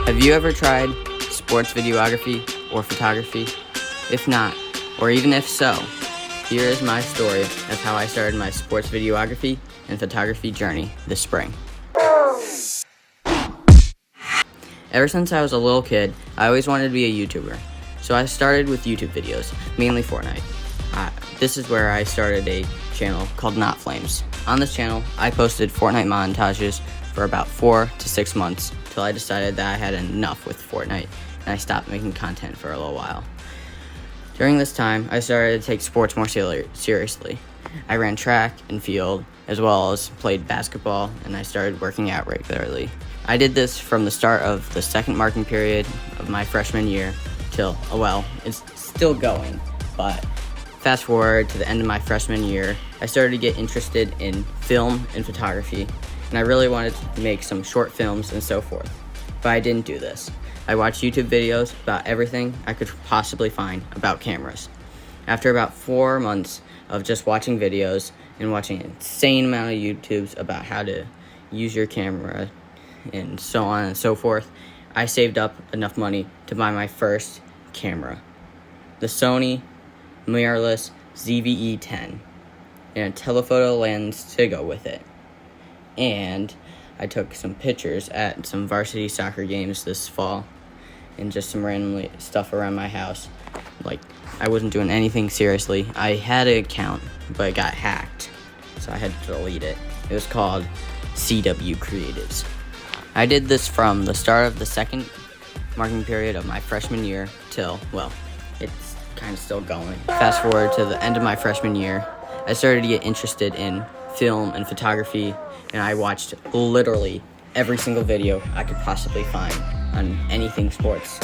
Have you ever tried sports videography or photography? If not, or even if so, here is my story of how I started my sports videography and photography journey this spring. Ever since I was a little kid, I always wanted to be a YouTuber. So I started with YouTube videos, mainly Fortnite. This is where I started a channel called Not Flames. On this channel, I posted Fortnite montages for about 4 to 6 months till I decided that I had enough with Fortnite and I stopped making content for a little while. During this time, I started to take sports more seriously. I ran track and field, as well as played basketball, and I started working out regularly. I did this from the start of the second marking period of my freshman year till, it's still going, but fast forward to the end of my freshman year, I started to get interested in film and photography, and I really wanted to make some short films and so forth, but I didn't do this. I watched YouTube videos about everything I could possibly find about cameras. After about 4 months of just watching videos and watching an insane amount of YouTubes about how to use your camera and so on and so forth, I saved up enough money to buy my first camera, the Sony mirrorless ZV-E10, and a telephoto lens to go with it. And I took some pictures at some varsity soccer games this fall and just some random stuff around my house. Like, I wasn't doing anything seriously. I had an account, but it got hacked, so I had to delete it. It was called CW Creatives. I did this from the start of the second marking period of my freshman year till, it's kind of still going. Fast forward to the end of my freshman year, I started to get interested in film and photography, and I watched literally every single video I could possibly find on anything sports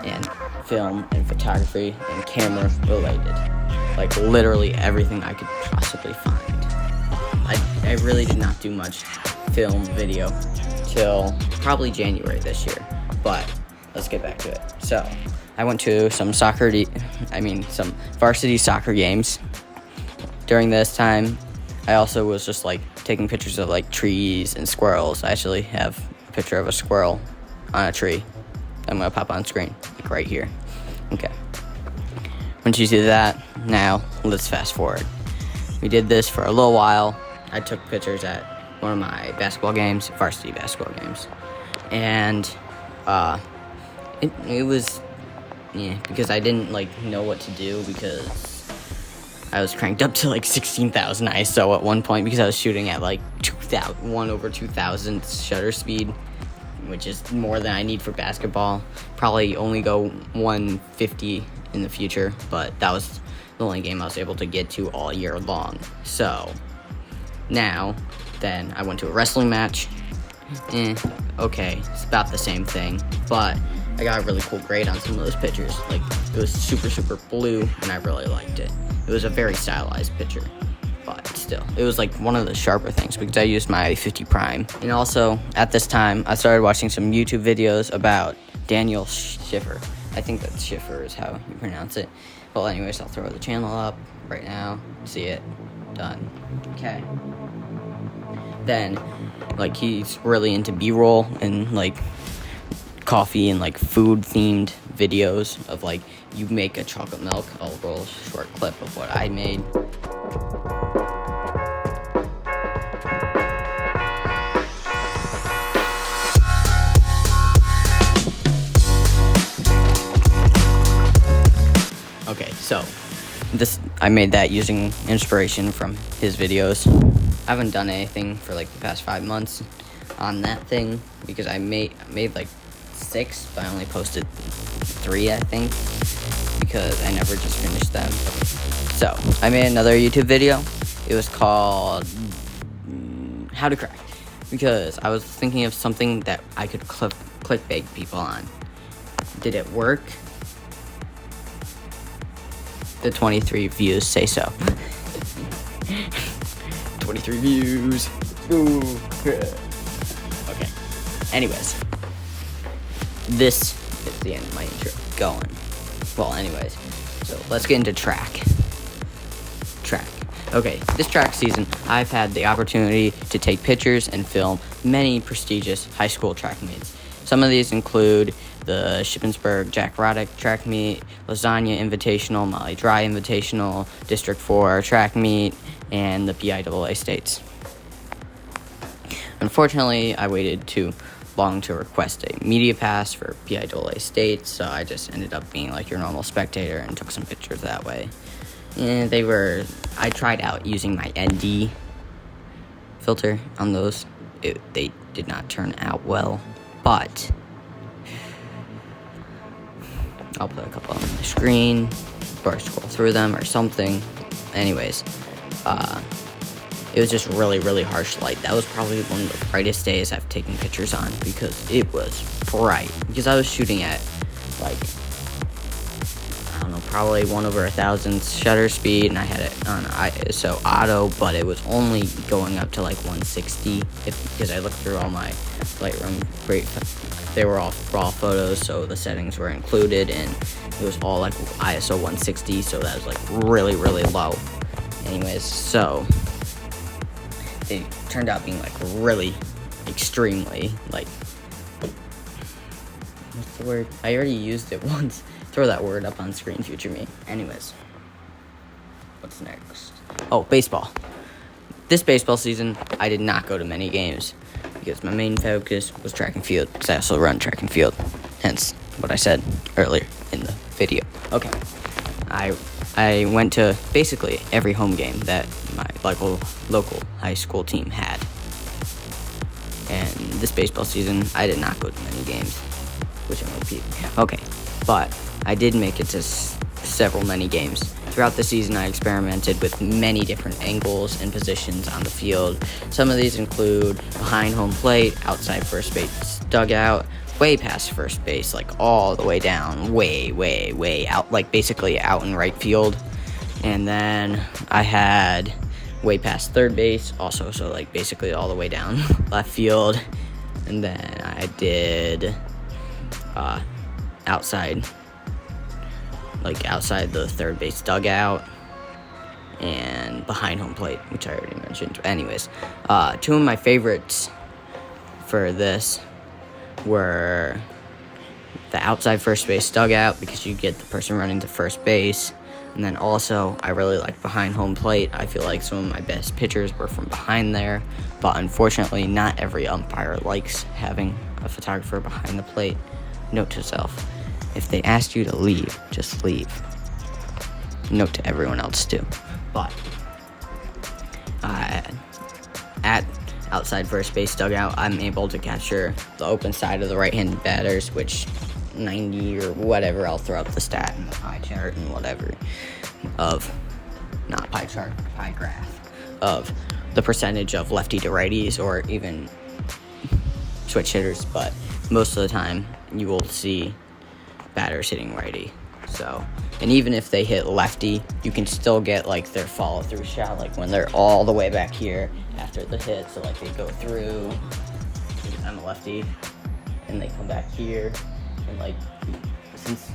and film and photography and camera related. Like literally everything I could possibly find. I really did not do much film video till probably January this year, but let's get back to it. So I went to some some varsity soccer games. During this time, I also was just taking pictures of trees and squirrels. I actually have a picture of a squirrel on a tree. I'm gonna pop on screen, right here. Okay. Once you see that, now let's fast forward. We did this for a little while. I took pictures at one of my basketball games, varsity basketball games, and it was because I didn't know what to do because I was cranked up to 16,000 ISO at one point because I was shooting at 1/2000 shutter speed, which is more than I need for basketball. Probably only go 150 in the future, but that was the only game I was able to get to all year long. So then I went to a wrestling match. Okay, it's about the same thing, but I got a really cool grade on some of those pictures. It was super, super blue, and I really liked it. It was a very stylized picture, but still, it was one of the sharper things because I used my 50 prime. And also, at this time, I started watching some YouTube videos about Daniel Schiffer. I think that Schiffer is how you pronounce it. Well, anyways, I'll throw the channel up right now. See it? Done. Okay. Then, he's really into B-roll and, coffee and, food-themed videos of, you make a chocolate milk. I'll roll a short clip of what I made. Okay, so I made that using inspiration from his videos. I haven't done anything for the past 5 months on that thing because I made 6, but I only posted 3, I think, because I never just finished them. So I made another YouTube video. It was called How to Crack, because I was thinking of something that I could clickbait people on. Did it work? The 23 views say so. 23 views. Ooh. Okay. Anyways, this is the end of my intro. Going. Well, anyways, so let's get into track. Okay, this track season, I've had the opportunity to take pictures and film many prestigious high school track meets. Some of these include the Shippensburg Jack Roddick track meet, Lasagna Invitational, Molly Dry Invitational, District 4 track meet, and the PIAA States. Unfortunately, I waited too long to request a media pass for PIAA States, so I just ended up being like your normal spectator and took some pictures that way. And I tried out using my ND filter on those. They did not turn out well, but I'll put a couple on the screen or scroll through them or something. Anyways, it was just really, really harsh light. That was probably one of the brightest days I've taken pictures on because it was bright. Because I was shooting at, like, I don't know, probably 1/1000 shutter speed, and I had it on ISO auto, but it was only going up to like 160 because I looked through all my Lightroom. They were all raw photos, so the settings were included, and it was all like ISO 160, so that was like really, really low. Anyways, so it turned out being like really extremely like, what's the word? I already used it once. Throw that word up on screen, future me. Anyways, what's next? Oh, baseball. This baseball season, I did not go to many games because my main focus was track and field, because I also run track and field, hence what I said earlier in the video. Okay, I went to basically every home game that my local high school team had. And this baseball season, I did not go to many games, which I'm repeating. Okay, but I did make it to many games. Throughout the season, I experimented with many different angles and positions on the field. Some of these include behind home plate, outside first base dugout, way past first base, like all the way down, way out, like basically out in right field. And then I had way past third base, also, so like basically all the way down left field. And then I did outside the third base dugout and behind home plate, which I already mentioned. Anyways, two of my favorites for this were the outside first base dugout, because you get the person running to first base. And then also, I really like behind home plate. I feel like some of my best pitchers were from behind there, but unfortunately, not every umpire likes having a photographer behind the plate. Note to self, if they asked you to leave, just leave. Note to everyone else too. But at outside first base dugout, I'm able to capture the open side of the right-handed batters, which 90 or whatever, I'll throw up the stat in the pie chart and whatever of, not pie chart, pie graph, of the percentage of lefty to righties or even switch hitters, but most of the time you will see batters hitting righty. So, and even if they hit lefty, you can still get like their follow through shot, like when they're all the way back here after the hit, so like they go through, I'm a lefty, and they come back here, and like since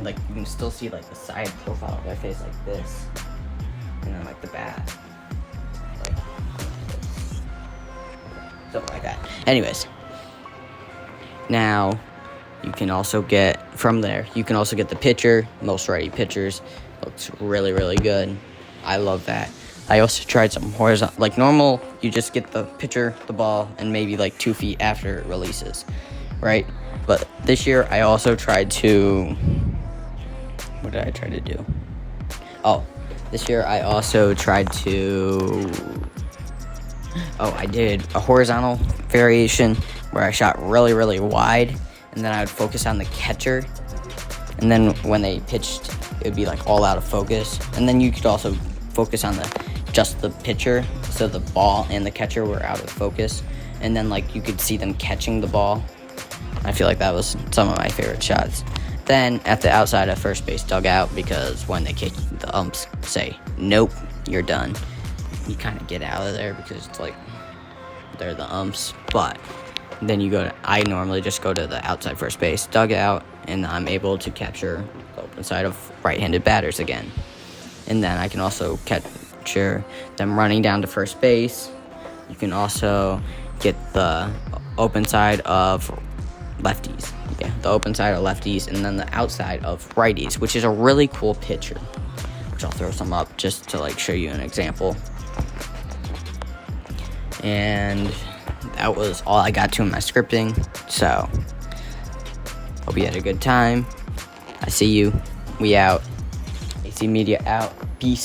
like you can still see like the side profile of their face like this, and then like the bat like this. Something like that. Anyways, now you can also get from there, you can also get the pitcher. Most righty pitchers looks really, really good. I love that. I also tried some horizontal, like normal, you just get the pitcher, the ball, and maybe like 2 feet after it releases, right? But this year I also tried to, what did I try to do? Oh, this year I also tried to, I did a horizontal variation where I shot really, really wide, and then I would focus on the catcher, and then when they pitched, it would be like all out of focus. And then you could also focus on just the pitcher, so the ball and the catcher were out of focus, and then like you could see them catching the ball. I feel like that was some of my favorite shots. Then at the outside of first base dugout, because when they kick, the umps say, nope, you're done. You kind of get out of there because it's like they're the umps. But then I normally just go to the outside first base dugout, and I'm able to capture the open side of right-handed batters again. And then I can also capture them running down to first base. You can also get the open side of lefties. Yeah, the open side of lefties, and then the outside of righties, which is a really cool picture, which I'll throw some up just to like show you an example. And that was all I got to in my scripting, so hope you had a good time. I see you. We out. AC Media out. Peace.